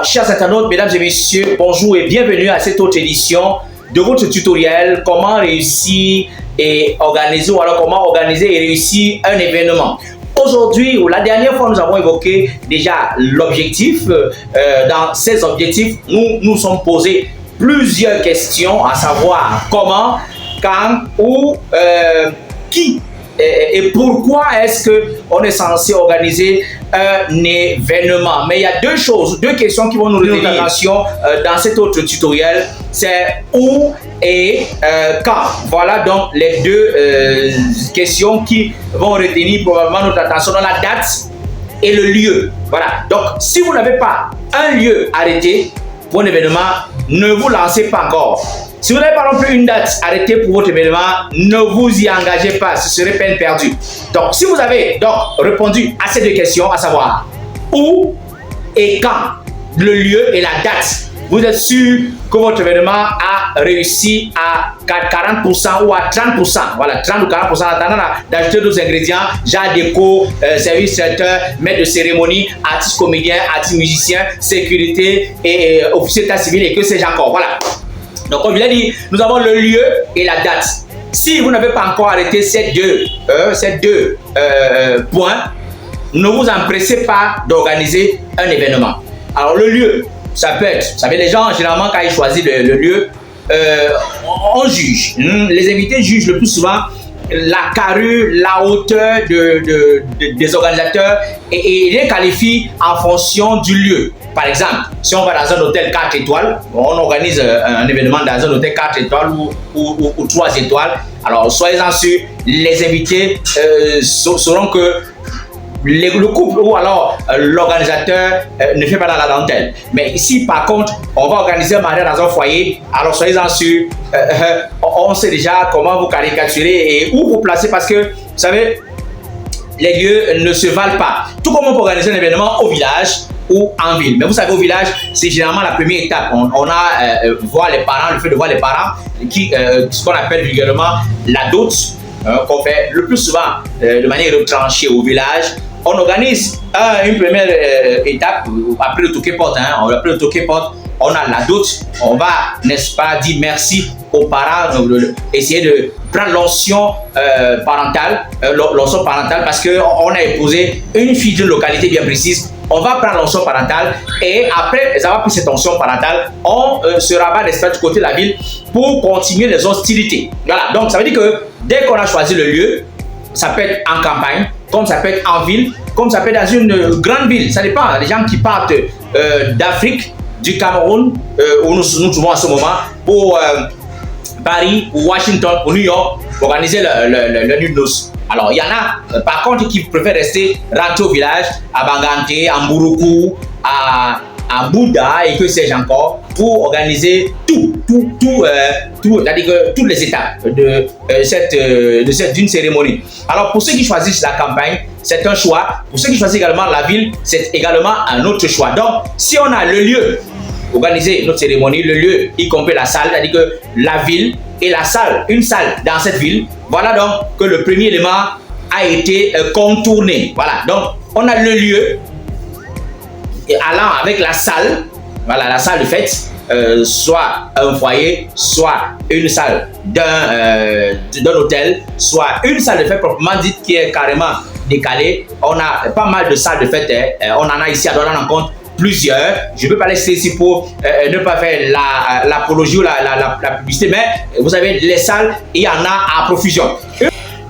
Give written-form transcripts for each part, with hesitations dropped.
chers internautes, mesdames et messieurs, bonjour et bienvenue à cette autre édition de votre tutoriel comment réussir et organiser ou alors comment organiser et réussir un événement. Aujourd'hui, ou la dernière fois, nous avons évoqué déjà l'objectif. Dans ces objectifs, nous nous sommes posés plusieurs questions, à savoir comment, quand, où, qui et pourquoi est-ce qu'on est censé organiser un événement. Mais il y a deux questions qui vont nous retenir l'attention dans cet autre tutoriel. C'est où et quand. Voilà donc les deux questions qui vont retenir probablement notre attention dans la date et le lieu. Voilà. Donc, si vous n'avez pas un lieu arrêté pour un événement, ne vous lancez pas encore. Si vous n'avez pas non plus une date arrêtée pour votre événement, ne vous y engagez pas, ce serait peine perdue. Donc, si vous avez donc répondu à ces deux questions, à savoir où et quand, le lieu et la date, vous êtes sûr que votre événement a réussi à 40% ou à 30%. Voilà, 30 ou 40% en attendant d'ajouter d'autres ingrédients, genre déco, service traiteur, maître de cérémonie, artiste comédien, artiste musicien, sécurité et officier d'état civil et que sais-je encore. Voilà. Donc, comme je l'ai dit, nous avons le lieu et la date. Si vous n'avez pas encore arrêté ces deux points, ne vous empressez pas d'organiser un événement. Alors, le lieu, ça peut être, vous savez, les gens, généralement, quand ils choisissent le lieu, on juge. Les invités jugent le plus souvent la carrure, la hauteur des organisateurs et les qualifient en fonction du lieu. Par exemple, si on va dans un hôtel 4 étoiles, on organise un événement dans un hôtel 4 étoiles ou 3 étoiles. Alors, soyez-en sûrs, les invités sauront que le couple ou alors l'organisateur ne fait pas dans la dentelle. Mais ici, par contre, on va organiser un mariage dans un foyer. Alors, soyez-en sûrs, on sait déjà comment vous caricaturer et où vous placer parce que, vous savez, les lieux ne se valent pas. Tout comme on peut organiser un événement au village ou en ville. Mais vous savez, au village, c'est généralement la première étape. On a voir les parents, le fait de voir les parents, ce qu'on appelle vulgairement la dot, qu'on fait le plus souvent de manière retranchée au village. On organise une première étape après le toquet-porte. Après le toquet-porte, on a la dot. On va, n'est-ce pas, dire merci aux parents, essayer de prendre l'onction parentale, parce qu'on a épousé une fille d'une localité bien précise. On va prendre l'onction parentale et après avoir pris cette onction parentale, on se rabat n'est-ce pas, du côté de la ville pour continuer les hostilités. Voilà, donc ça veut dire que dès qu'on a choisi le lieu, ça peut être en campagne, comme ça peut être en ville, comme ça peut être dans une grande ville. Ça dépend des gens qui partent d'Afrique, du Cameroun, où nous trouvons en ce moment, pour Paris, ou Washington, ou New York, pour organiser le nuit de noces. Alors, il y en a, par contre, qui préfèrent rentrer au village, à Bangante, à Mburuku, à Bouddha et que sais-je encore, pour organiser c'est-à-dire que toutes les étapes d'une cérémonie. Alors, pour ceux qui choisissent la campagne, c'est un choix. Pour ceux qui choisissent également la ville, c'est également un autre choix. Donc, si on a le lieu, organiser notre cérémonie, le lieu, y compris la salle, c'est-à-dire que la ville et la salle, une salle dans cette ville, voilà donc que le premier élément a été contourné. Voilà, donc on a le lieu allant avec la salle, voilà, la salle de fête, soit un foyer, soit une salle d'un hôtel, soit une salle de fête proprement dite qui est carrément décalée. On a pas mal de salles de fête, on en a ici à donner en compte plusieurs. Je ne peux pas laisser ici pour ne pas faire l'apologie ou la publicité, mais vous savez, les salles, il y en a à profusion.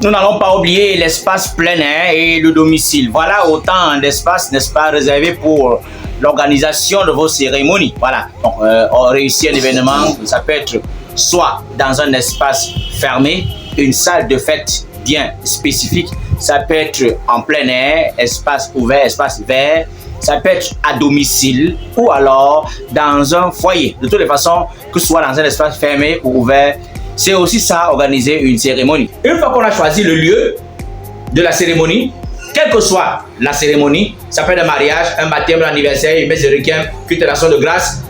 Nous n'allons pas oublier l'espace plein air et le domicile. Voilà autant d'espace, n'est-ce pas, réservé pour l'organisation de vos cérémonies. Voilà, donc on réussit un événement, ça peut être soit dans un espace fermé, une salle de fête bien spécifique, ça peut être en plein air, espace ouvert, espace vert, ça peut être à domicile ou alors dans un foyer. De toutes les façons, que ce soit dans un espace fermé ou ouvert, c'est aussi ça, organiser une cérémonie. Une fois qu'on a choisi le lieu de la cérémonie, quelle que soit la cérémonie, ça peut être un mariage, un baptême, un anniversaire, une messe de requiem, culte d'action de grâce,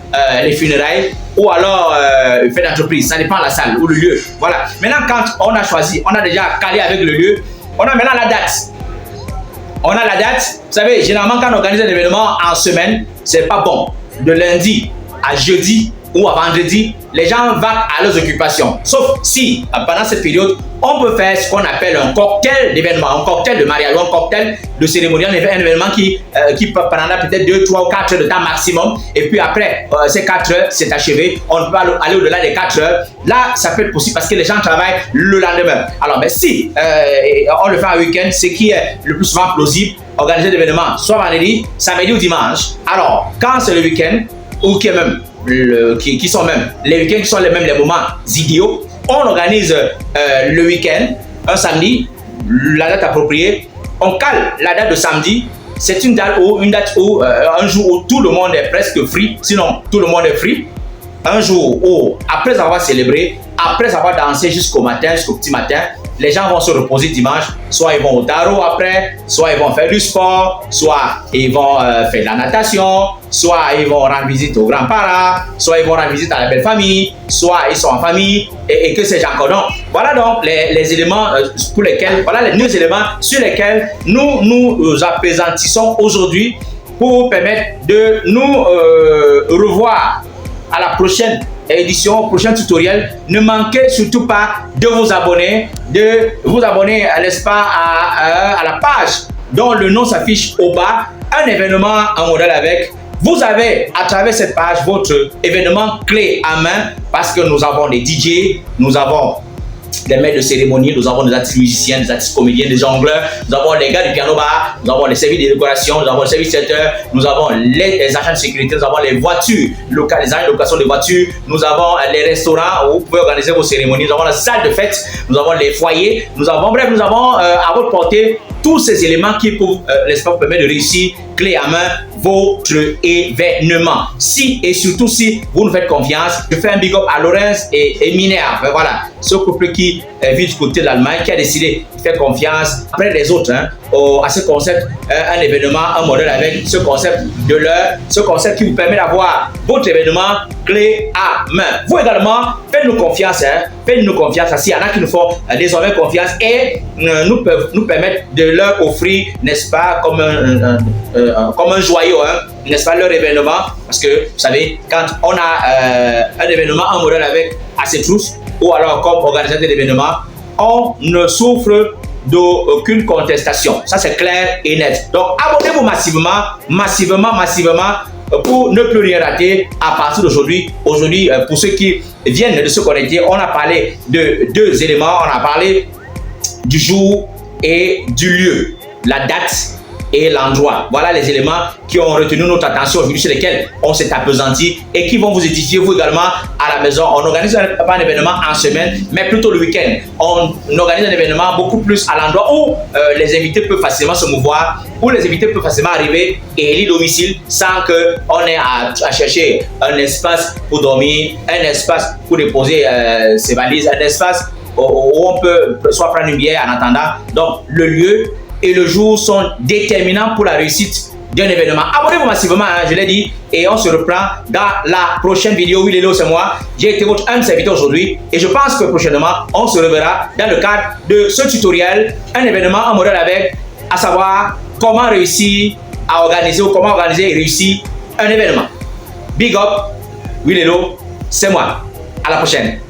les funérailles ou alors une fête d'entreprise, ça dépend de la salle ou le lieu. Voilà. Maintenant, quand on a choisi, on a déjà calé avec le lieu, on a maintenant la date. On a la date, vous savez, généralement quand on organise un événement en semaine, c'est pas bon. de lundi à jeudi ou à vendredi, les gens vont à leurs occupations. Sauf si, pendant cette période, on peut faire ce qu'on appelle un cocktail d'événements, un cocktail de mariage, un cocktail de cérémonie, un événement qui prendra peut-être 2, 3 ou 4 heures de temps maximum. Et puis après, ces 4 heures, c'est achevé. On ne peut pas aller au-delà des 4 heures. Là, ça peut être possible parce que les gens travaillent le lendemain. Alors, mais si on le fait un week-end, ce qui est le plus souvent plausible, organiser des événements, soit vendredi, samedi ou dimanche. Alors, quand c'est le week-end, ou qui est même qui sont même les week-ends qui sont les moments idéaux, on organise le week-end, un samedi, la date appropriée, on cale la date de samedi. C'est une date où, un jour où tout le monde est presque free, sinon tout le monde est free. Un jour où, après avoir célébré, après avoir dansé jusqu'au matin, jusqu'au petit matin, les gens vont se reposer dimanche. Soit ils vont au tarot après, soit ils vont faire du sport, soit ils vont faire de la natation, soit ils vont rendre visite aux grands-parents, soit ils vont rendre visite à la belle famille, soit ils sont en famille et que sais-je encore. Donc, voilà donc les éléments pour lesquels, voilà les 9 éléments sur lesquels nous appesantissons aujourd'hui pour permettre de nous revoir à la prochaine édition, prochain tutoriel. Ne manquez surtout pas de vous abonner, n'est-ce pas, à la page dont le nom s'affiche au bas, un événement en modèle avec. Vous avez à travers cette page votre événement clé à main parce que nous avons des DJ, nous avons des maîtres de cérémonie, nous avons des artistes musiciens, des artistes comédiens, des jongleurs, nous avons les gars du piano bar, nous avons les services de décoration, nous avons les services setters, nous avons les agents de sécurité, nous avons les voitures locales, les agents de location de voitures, nous avons les restaurants où vous pouvez organiser vos cérémonies, nous avons la salle de fête, nous avons les foyers, nous avons à votre portée tous ces éléments qui peuvent, n'est-ce pas, vous permettre de réussir clé à main votre événement. Si et surtout si vous nous faites confiance, je fais un big up à Laurence et Minerve. Voilà, ce couple qui vit du côté de l'Allemagne, qui a décidé de faire confiance après les autres à ce concept, un événement, un modèle avec ce concept ce concept qui vous permet d'avoir votre événement clé à main. Vous également, faites-nous confiance, faites-nous confiance. S'il y en a qui nous font désormais confiance et nous permettent de leur offrir, n'est-ce pas, comme un joyau, n'est-ce pas, leur événement. Parce que, vous savez, quand on a un événement, un modèle avec assez tous, ou alors comme organisateur d'événements, on ne souffre d'aucune contestation. Ça, c'est clair et net. Donc, abonnez-vous massivement pour ne plus rien rater à partir d'aujourd'hui. Aujourd'hui, pour ceux qui viennent de se connecter, on a parlé de 2 éléments. On a parlé du jour et du lieu, la date et l'endroit. Voilà les éléments qui ont retenu notre attention aujourd'hui, sur lesquels on s'est appesanti et qui vont vous édifier vous également à la maison. On organise pas un événement en semaine, mais plutôt le week-end. On organise un événement beaucoup plus à l'endroit où les invités peuvent facilement se mouvoir, où les invités peuvent facilement arriver et élire domicile sans qu'on ait à chercher un espace pour dormir, un espace pour déposer ses valises, un espace où on peut soit prendre une bière en attendant. Donc, le lieu et le jour sont déterminants pour la réussite d'un événement. Abonnez-vous massivement, je l'ai dit, et on se reprend dans la prochaine vidéo. Oui, Lélo, c'est moi. J'ai été votre humble serviteur aujourd'hui et je pense que prochainement, on se reverra dans le cadre de ce tutoriel, un événement, un modèle avec, à savoir comment réussir à organiser ou comment organiser et réussir un événement. Big up, oui, Lélo, c'est moi. À la prochaine.